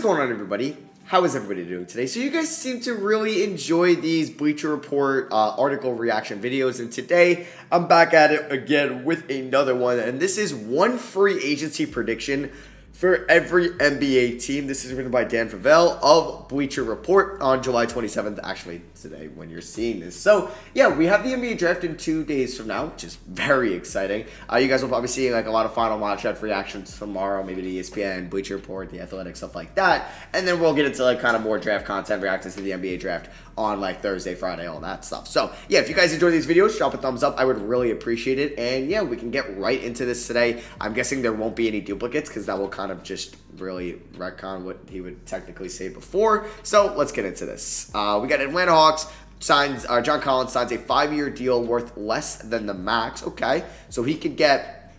going on, everybody? How is everybody doing today? So you guys seem to really enjoy these Bleacher Report article reaction videos, and today I'm back at it again with another one, and this is one free agency prediction for every NBA team. This is written by Dan Favell of Bleacher Report on July 27th, actually today when you're seeing this. So yeah, we have the NBA draft in 2 days from now, which is very exciting. You guys will probably see like a lot of final mock draft reactions tomorrow, maybe the ESPN, Bleacher Report, the Athletic, stuff like that. And then we'll get into like kind of more draft content, reactions to the NBA draft on like Thursday, Friday, all that stuff. So yeah, if you guys enjoy these videos, drop a thumbs up. I would really appreciate it. And yeah, we can get right into this today. I'm guessing there won't be any duplicates because that will kind of just really retcon what he would technically say before. So let's get into this. We got Atlanta Hawks. Signs John Collins signs a 5-year deal worth less than the max. Okay, so he could get,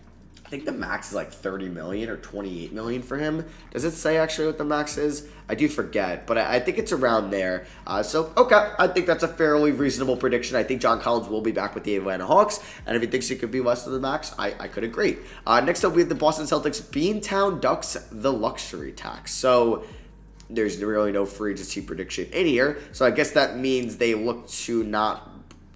I think the max is like 30 million or 28 million for him. Does it say actually what the max is? I do forget, but I think it's around there. So okay, I think that's a fairly reasonable prediction. I think John Collins will be back with the Atlanta Hawks, and if he thinks he could be less than the max, I could agree. Next up, we have the Boston Celtics. Beantown ducks the luxury tax. So there's really no free agency prediction in here. So I guess that means they look to not,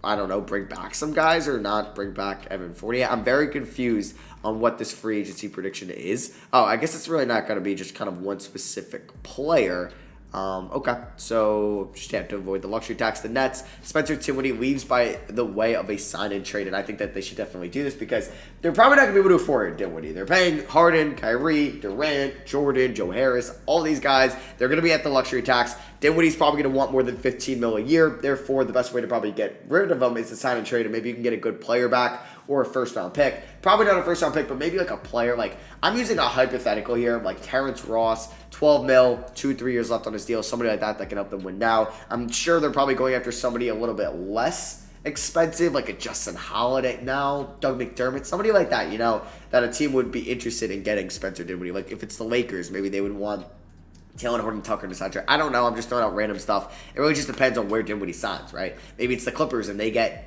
I don't know, bring back some guys or not bring back Evan Fournier. I'm very confused on what this free agency prediction is. Oh, I guess it's really not going to be just kind of one specific player. Okay, so just have to avoid the luxury tax. The Nets, Spencer Dinwiddie leaves by the way of a sign and trade, and I think that they should definitely do this because they're probably not going to be able to afford Dinwiddie. They're paying Harden, Kyrie, Durant, Jordan, Joe Harris, all these guys. They're going to be at the luxury tax. Dinwiddie's probably going to want more than $15 million a year. Therefore, the best way to probably get rid of him is to sign and trade, and maybe you can get a good player back or a first-round pick. Probably not a first-round pick, but maybe like a player. Like, I'm using a hypothetical here, like Terrence Ross, 12 mil, 2-3 years left on his deal, somebody like that can help them win now. I'm sure they're probably going after somebody a little bit less expensive, like a Justin Holiday now, Doug McDermott, somebody like that, you know, that a team would be interested in getting Spencer Dinwiddie. Like, if it's the Lakers, maybe they would want Taylor Horton Tucker to sign. I don't know. I'm just throwing out random stuff. It really just depends on where Dinwiddie signs, right? Maybe it's the Clippers and they get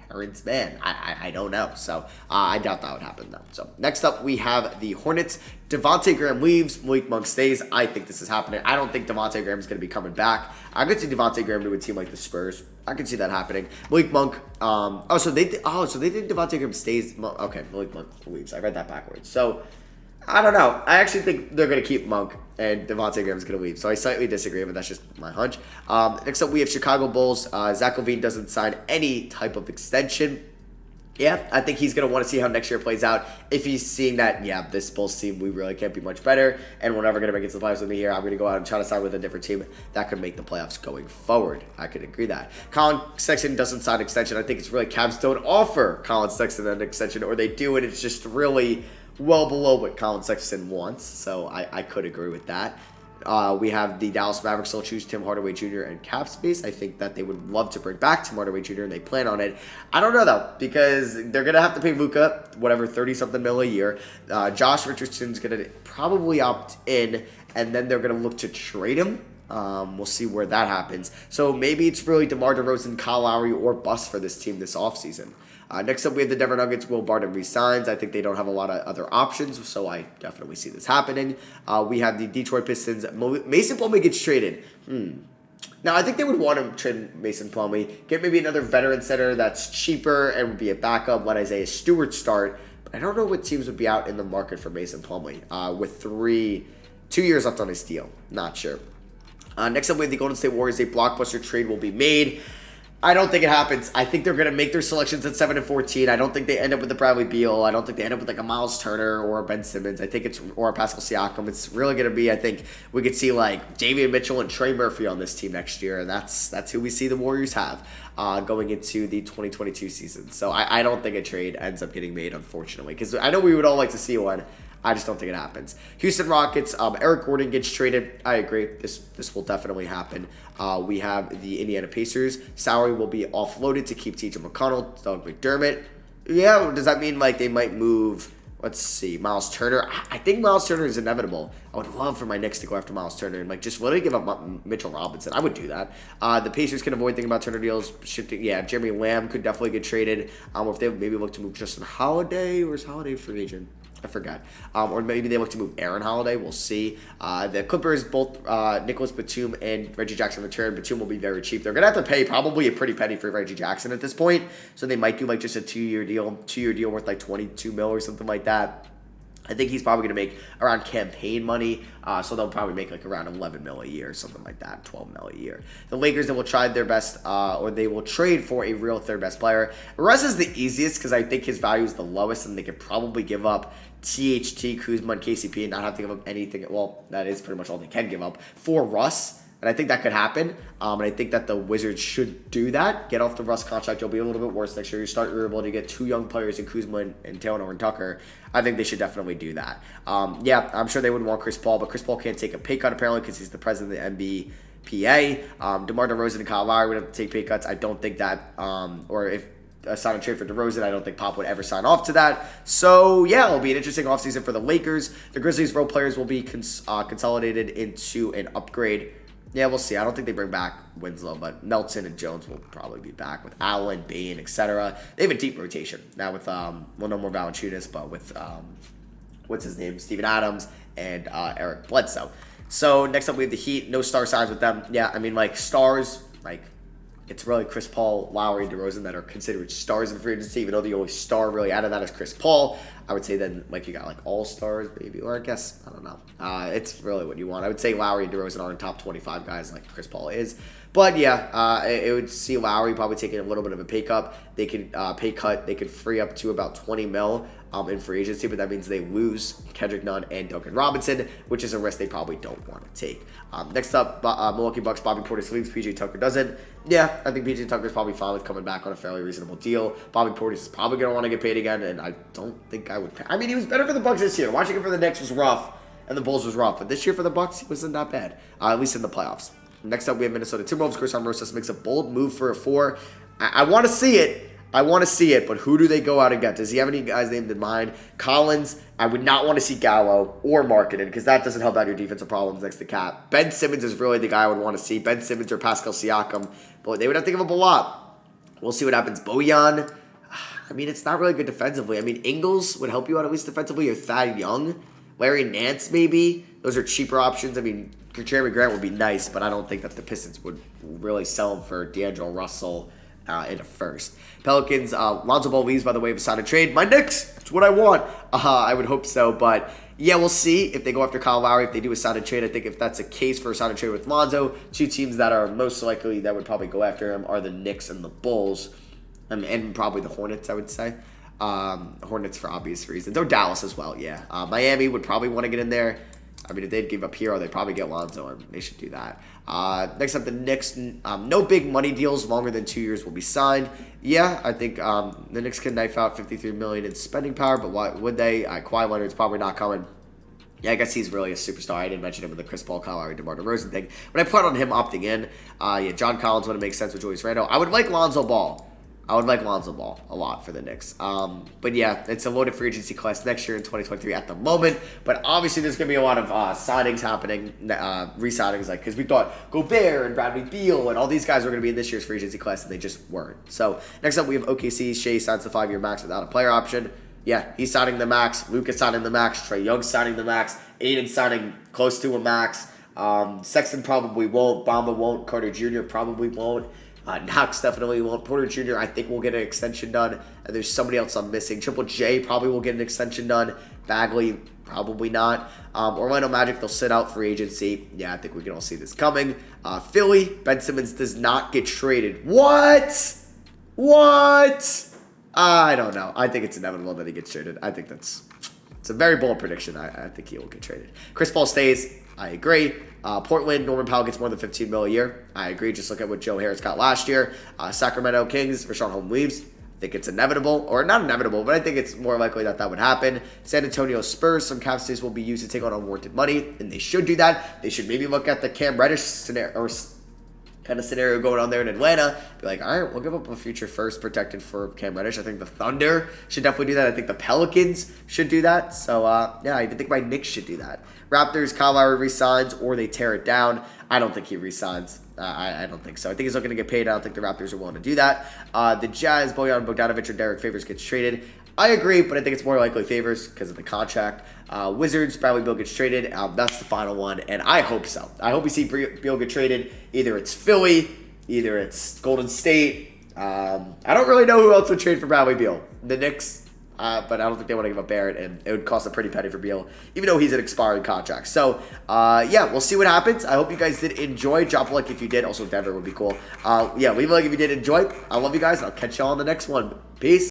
Terrence Mann. I don't know. So I doubt that would happen though. So next up we have the Hornets. Devontae Graham leaves. Malik Monk stays. I think this is happening. I don't think Devontae Graham is going to be coming back. I could see Devontae Graham to a team like the Spurs. I can see that happening. Malik Monk. So they think Devontae Graham stays. Okay, Malik Monk leaves. I read that backwards. So I don't know. I actually think they're going to keep Monk and Devontae Graham's going to leave. So I slightly disagree, but that's just my hunch. Next up, we have Chicago Bulls. Zach LaVine doesn't sign any type of extension. Yeah, I think he's going to want to see how next year plays out. If he's seeing that, yeah, this Bulls team, we really can't be much better, and we're never going to make it to the playoffs with me here. I'm going to go out and try to sign with a different team that could make the playoffs going forward. I could agree that. Colin Sexton doesn't sign an extension. I think it's really Cavs don't offer Colin Sexton an extension, or they do, and it's just really well below what Colin Sexton wants, so I could agree with that. We have the Dallas Mavericks still choose Tim Hardaway Jr. and cap space. I think that they would love to bring back Tim Hardaway Jr. and they plan on it. I don't know though, because they're going to have to pay Luka, whatever, 30-something mil a year. Josh Richardson's going to probably opt in, and then they're going to look to trade him. We'll see where that happens. So maybe it's really DeMar DeRozan, Kyle Lowry, or bust for this team this offseason. Next up, we have the Denver Nuggets. Will Barton resigns. I think they don't have a lot of other options, so I definitely see this happening. We have the Detroit Pistons. Mason Plumlee gets traded. Now, I think they would want to trade Mason Plumlee, get maybe another veteran center that's cheaper and would be a backup, let Isaiah Stewart start. But I don't know what teams would be out in the market for Mason Plumlee with 2 years left on his deal. Not sure. Next up, we have the Golden State Warriors. A blockbuster trade will be made. I don't think it happens. I think they're going to make their selections at 7 and 14. I don't think they end up with a Bradley Beal. I don't think they end up with like a Miles Turner or a Ben Simmons. I think or a Pascal Siakam. It's really going to be, I think we could see like Davion Mitchell and Trey Murphy on this team next year. And that's who we see the Warriors have going into the 2022 season. So I don't think a trade ends up getting made, unfortunately. Because I know we would all like to see one. I just don't think it happens. Houston Rockets, Eric Gordon gets traded. I agree. This will definitely happen. We have the Indiana Pacers. Salary will be offloaded to keep T.J. McConnell, Doug McDermott. Yeah, does that mean like they might move, let's see, Miles Turner? I think Miles Turner is inevitable. I would love for my Knicks to go after Miles Turner and like just literally give up Mitchell Robinson. I would do that. The Pacers can avoid thinking about Turner deals. Yeah, Jeremy Lamb could definitely get traded. If they maybe look to move Justin Holiday, or is Holiday free agent? I forgot. Or maybe they look to move Aaron Holiday. We'll see. The Clippers, both Nicholas Batum and Reggie Jackson return. Batum will be very cheap. They're going to have to pay probably a pretty penny for Reggie Jackson at this point. So they might do like just a 2-year deal. 2-year deal worth like 22 mil or something like that. I think he's probably going to make around campaign money, so they'll probably make like around 11 mil a year, something like that, 12 mil a year. The Lakers, they will try their best, or they will trade for a real third best player. Russ is the easiest because I think his value is the lowest, and they could probably give up THT, Kuzma, and KCP and not have to give up anything. Well, that is pretty much all they can give up for Russ. And I think that could happen. And I think that the Wizards should do that. Get off the Russ contract. You'll be a little bit worse next year. You're able to get 2 young players in Kuzma and Taylor and Tucker. I think they should definitely do that. Yeah, I'm sure they would want Chris Paul, but Chris Paul can't take a pay cut apparently because he's the president of the NBPA. DeMar DeRozan and Kyle Lowry would have to take pay cuts. I don't think that, or if sign a trade for DeRozan, I don't think Pop would ever sign off to that. So, yeah, it'll be an interesting offseason for the Lakers. The Grizzlies' role players will be consolidated into an upgrade. Yeah, we'll see. I don't think they bring back Winslow, but Melton and Jones will probably be back with Allen, Bain, etc. They have a deep rotation now with, well, no more Valanciunas, but with, what's his name, Steven Adams and Eric Bledsoe. So, next up we have the Heat. No star signs with them. Yeah, I mean, like, stars, like, it's really Chris Paul, Lowry, and DeRozan that are considered stars in free agency, even though the only star really out of that is Chris Paul. I would say then, like, you got, like, all-stars, maybe, or I guess, I don't know. It's really what you want. I would say Lowry and DeRozan aren't top 25 guys like Chris Paul is. But, yeah, it would see Lowry probably taking a little bit of a pay cut. They could pay cut. They could free up to about 20 mil in free agency, but that means they lose Kendrick Nunn and Duncan Robinson, which is a risk they probably don't want to take. Next up, Milwaukee Bucks, Bobby Portis leaves, PJ Tucker doesn't. Yeah, I think PJ Tucker's probably fine with coming back on a fairly reasonable deal. Bobby Portis is probably going to want to get paid again, and I don't think I would pay. I mean, he was better for the Bucks this year. Watching him for the Knicks was rough, and the Bulls was rough, but this year for the Bucks, he wasn't that bad, at least in the playoffs. Next up, we have Minnesota Timberwolves. Chris Rosas makes a bold move for a 4. I want to see it. I want to see it, but who do they go out and get? Does he have any guys named in mind? Collins, I would not want to see Gallo or Markkanen because that doesn't help out your defensive problems next to Cap. Ben Simmons is really the guy I would want to see. Ben Simmons or Pascal Siakam, but they would have to give up a lot. We'll see what happens. Bojan, I mean, it's not really good defensively. I mean, Ingles would help you out at least defensively, or Thad Young. Larry Nance, maybe. Those are cheaper options. I mean, Jeremy Grant would be nice, but I don't think that the Pistons would really sell him for D'Angelo Russell in a first. Pelicans, Lonzo Ball leaves by the way of a sign and trade. My Knicks, it's what I want. I would hope so, but yeah, we'll see if they go after Kyle Lowry, if they do a sign and trade. I think if that's a case for a sign and trade with Lonzo, 2 teams that are most likely that would probably go after him are the Knicks and the Bulls, and probably the Hornets, I would say. Hornets for obvious reasons. Or Dallas as well, yeah. Miami would probably want to get in there. I mean, if they'd give up Hero, they'd probably get Lonzo, and they should do that. Next up, the Knicks. No big money deals longer than 2 years will be signed. Yeah, I think the Knicks can knife out $53 million in spending power, but why would they? Kawhi Leonard's probably not coming. Yeah, I guess he's really a superstar. I didn't mention him in the Chris Paul, Kyle Lowry, DeMar DeRozan thing. But I plan on him opting in. Yeah, John Collins would make sense with Julius Randle. I would like Lonzo Ball. I would like Lonzo Ball a lot for the Knicks. But yeah, it's a loaded free agency class next year in 2023 at the moment. But obviously there's going to be a lot of signings happening, re-signings, like, because we thought Gobert and Bradley Beal and all these guys were going to be in this year's free agency class, and they just weren't. So next up we have OKC. Shea signs the 5-year max without a player option. Yeah, he's signing the max. Luka's signing the max. Trae Young's signing the max. Aiden's signing close to a max. Sexton probably won't. Bamba won't. Carter Jr. probably won't. Knox definitely won't. Porter Jr. I think will get an extension done. And there's somebody else I'm missing. Triple J probably will get an extension done. Bagley probably not. Orlando Magic, they'll sit out free agency. Yeah, I think we can all see this coming. Philly, Ben Simmons does not get traded. What? I don't know. I think it's inevitable that he gets traded. I think it's a very bold prediction. I think he will get traded. Chris Paul stays. I agree. Portland, Norman Powell gets more than $15 million a year. I agree. Just look at what Joe Harris got last year. Sacramento Kings, Rashawn Holmes leaves. I think it's inevitable, or not inevitable, but I think it's more likely that would happen. San Antonio Spurs, some cap space will be used to take on unwarranted money, and they should do that. They should maybe look at the Cam Reddish scenario, or kind of scenario going on there in Atlanta. Be like, all right, we'll give up a future first protected for Cam Reddish. I think the Thunder should definitely do that. I think the Pelicans should do that. So, yeah, I even think my Knicks should do that. Raptors, Kyle Lowry resigns or they tear it down. I don't think he resigns. I don't think so. I think he's looking to get paid. I don't think the Raptors are willing to do that. The Jazz, Bojan Bogdanovic or Derek Favors gets traded. I agree, but I think it's more likely favors because of the contract. Wizards, Bradley Beal gets traded. That's the final one, and I hope so. I hope we see Beal get traded. Either it's Philly, either it's Golden State. I don't really know who else would trade for Bradley Beal. The Knicks, but I don't think they want to give up Barrett, and it would cost a pretty penny for Beal, even though he's an expiring contract. So, yeah, we'll see what happens. I hope you guys did enjoy. Drop a like if you did. Also, Denver would be cool. Yeah, leave a like if you did enjoy. I love you guys. I'll catch y'all on the next one. Peace.